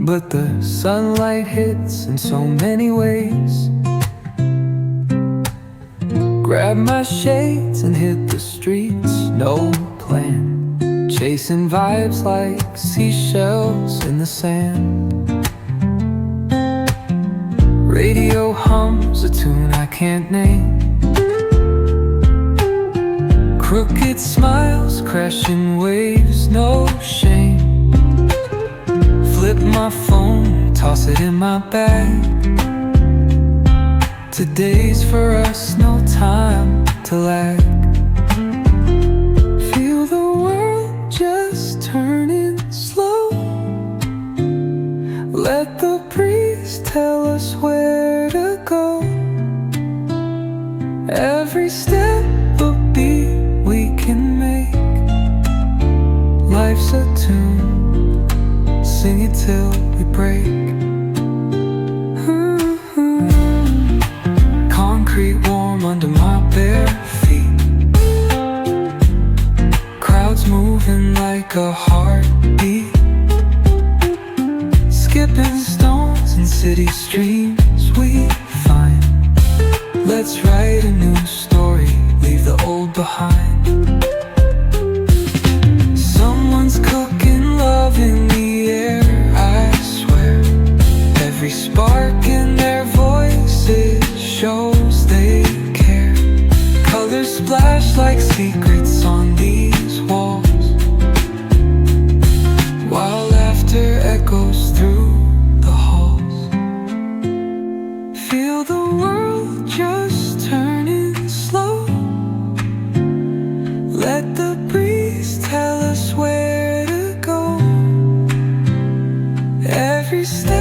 but the sunlight hits in so many ways. Grab my shades and hit the streets, no plan. Chasing vibes like seashells in the sand. Radio hums a tune I can't name. Crooked smiles, crashing waves, no shame. Flip my phone, toss it in my bag. Today's for us, no time to lag. Feel the world just turning slow. Let the breeze tell us where to go. Every step a beat we can make. Life's a tune, sing it till we break. Concrete warm under my bare feet. Crowds moving like a heartbeat. Skipping stones in city streams we find. Let's write a new story, leave the old behind. Someone's cooking love in the air, I swear. Every spark in their voices shows they care. Colors splash like secrets on these walls, while laughter echoes through the halls. Feel the world just turning slow. Let the breeze tell us where to go. Every step